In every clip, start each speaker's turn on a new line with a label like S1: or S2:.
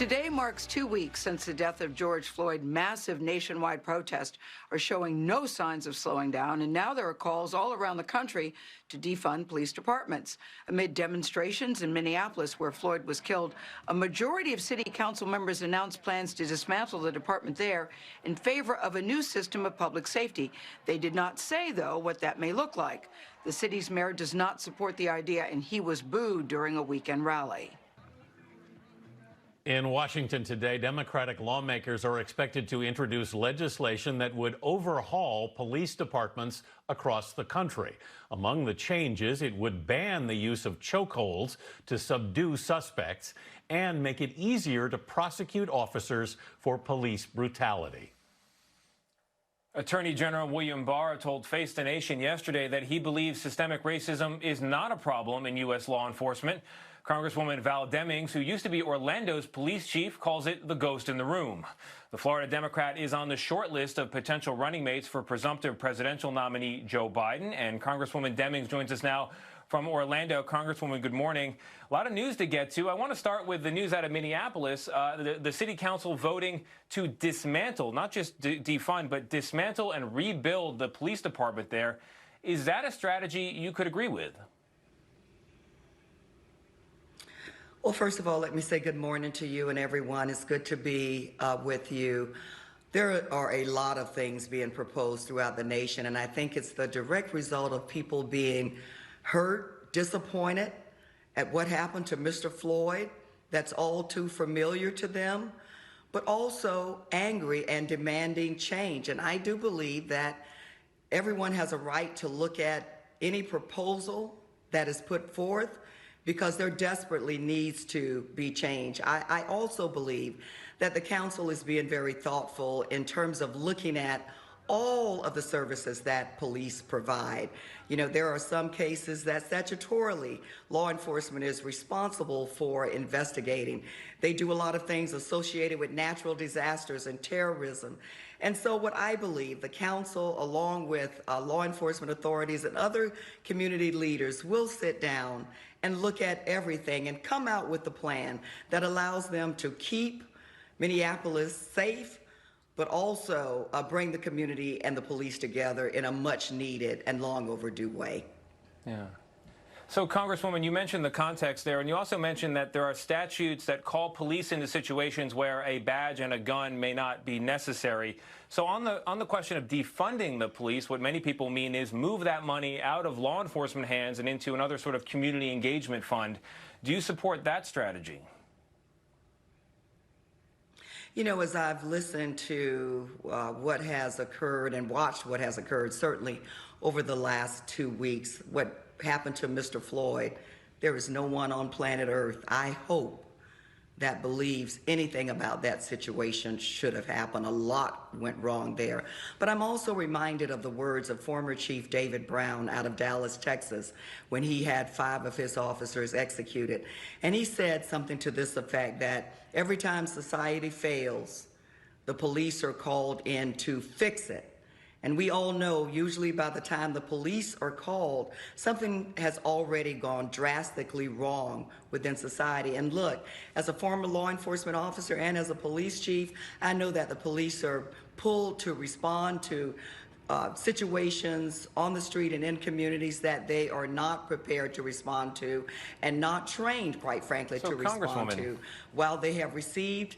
S1: Today marks 2 weeks since the death of George Floyd. Massive nationwide protests are showing no signs of slowing down, and now there are calls all around the country to defund police departments. Amid demonstrations in Minneapolis, where Floyd was killed, a majority of city council members announced plans to dismantle the department there in favor of a new system of public safety. They did not say, though, what that may look like. The city's mayor does not support the idea, and he was booed during a weekend rally.
S2: In Washington today, Democratic lawmakers are expected to introduce legislation that would overhaul police departments across the country. Among the changes, it would ban the use of chokeholds to subdue suspects and make it easier to prosecute officers for police brutality.
S3: Attorney General William Barr told Face the Nation yesterday that he believes systemic racism is not a problem in U.S. law enforcement. Congresswoman Val Demings, who used to be Orlando's police chief, calls it the ghost in the room. The Florida Democrat is on the short list of potential running mates for presumptive presidential nominee Joe Biden. And Congresswoman Demings joins us now from Orlando. Congresswoman, good morning. A lot of news to get to. I want to start with the news out of Minneapolis. The city council voting to dismantle, not just defund, but dismantle and rebuild the police department there. Is that a strategy you could agree with?
S4: Well, first of all, let me say good morning to you and everyone. It's good to be with you. There are a lot of things being proposed throughout the nation, and I think it's the direct result of people being hurt, disappointed at what happened to Mr. Floyd. That's all too familiar to them, but also angry and demanding change. And I do believe that everyone has a right to look at any proposal that is put forth, because there desperately needs to be change. I also believe that the council is being very thoughtful in terms of looking at all of the services that police provide. You know, there are some cases that statutorily law enforcement is responsible for investigating. They do a lot of things associated with natural disasters and terrorism. And so what I believe the council, along with law enforcement authorities and other community leaders, will sit down and look at everything and come out with a plan that allows them to keep Minneapolis safe, but also bring the community and the police together in a much needed and long overdue way.
S3: Yeah. So, Congresswoman, you mentioned the context there, and you also mentioned that there are statutes that call police into situations where a badge and a gun may not be necessary. So on the question of defunding the police, what many people mean is move that money out of law enforcement hands and into another sort of community engagement fund. Do you support that strategy?
S4: You know, as I've listened to what has occurred and watched what has occurred, certainly over the last 2 weeks, what happened to Mr. Floyd, there is no one on planet Earth, I hope, that believes anything about that situation should have happened. A lot went wrong there. But I'm also reminded of the words of former Chief David Brown out of Dallas, Texas, when he had 5 of his officers executed. And he said something to this effect, that every time society fails, the police are called in to fix it. And we all know, usually by the time the police are called, something has already gone drastically wrong within society. And look, as a former law enforcement officer and as a police chief, I know that the police are pulled to respond to situations on the street and in communities that they are not prepared to respond to and not trained, quite frankly, to respond to. While they have received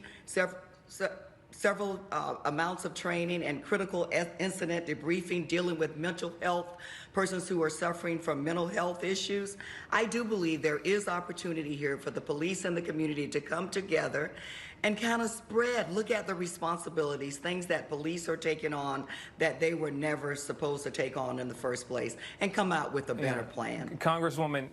S4: several amounts of training and critical incident debriefing dealing with mental health, persons who are suffering from mental health issues, I do believe there is opportunity here for the police and the community to come together and kind of look at the responsibilities, things that police are taking on that they were never supposed to take on in the first place, and come out with a better plan.
S3: Congresswoman,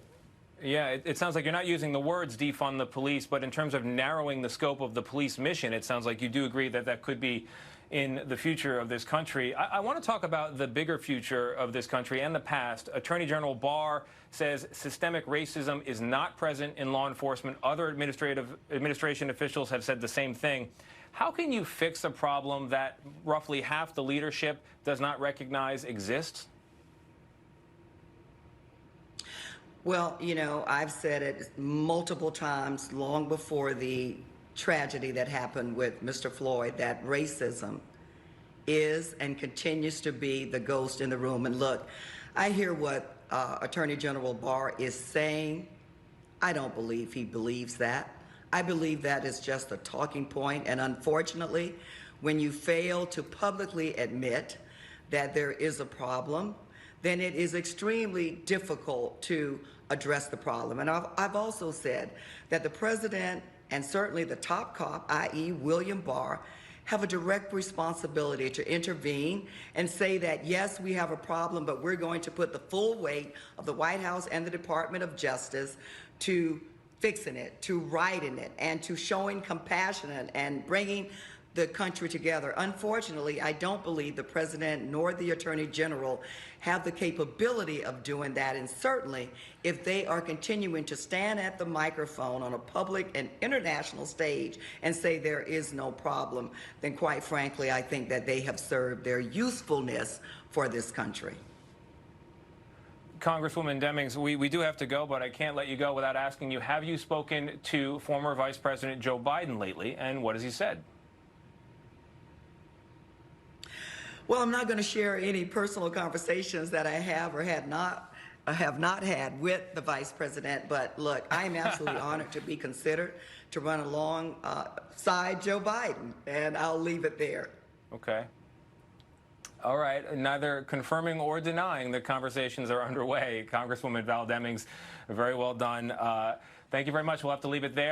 S3: yeah, it sounds like you're not using the words defund the police, but in terms of narrowing the scope of the police mission, it sounds like you do agree that that could be in the future of this country. I want to talk about the bigger future of this country and the past. Attorney General Barr says systemic racism is not present in law enforcement. Other administration officials have said the same thing. How can you fix a problem that roughly half the leadership does not recognize exists?
S4: Well, you know, I've said it multiple times long before the tragedy that happened with Mr. Floyd, that racism is and continues to be the ghost in the room. And look, I hear what Attorney General Barr is saying. I don't believe he believes that. I believe that is just a talking point, and unfortunately, when you fail to publicly admit that there is a problem, then it is extremely difficult to address the problem. And I've also said that the president and certainly the top cop, i.e. William Barr, have a direct responsibility to intervene and say that, yes, we have a problem, but we're going to put the full weight of the White House and the Department of Justice to fixing it, to righting it, and to showing compassion and bringing the country together. Unfortunately, I don't believe the president nor the attorney general have the capability of doing that. And certainly, if they are continuing to stand at the microphone on a public and international stage and say there is no problem, then quite frankly, I think that they have served their usefulness for this country.
S3: Congresswoman Demings, we do have to go, but I can't let you go without asking you, have you spoken to former Vice President Joe Biden lately, and what has he said?
S4: Well, I'm not going to share any personal conversations that I have or have not had with the Vice President, but look, I am absolutely honored to be considered to run alongside Joe Biden, and I'll leave it there.
S3: Okay. All right. Neither confirming or denying the conversations are underway. Congresswoman Val Demings, very well done. Thank you very much. We'll have to leave it there.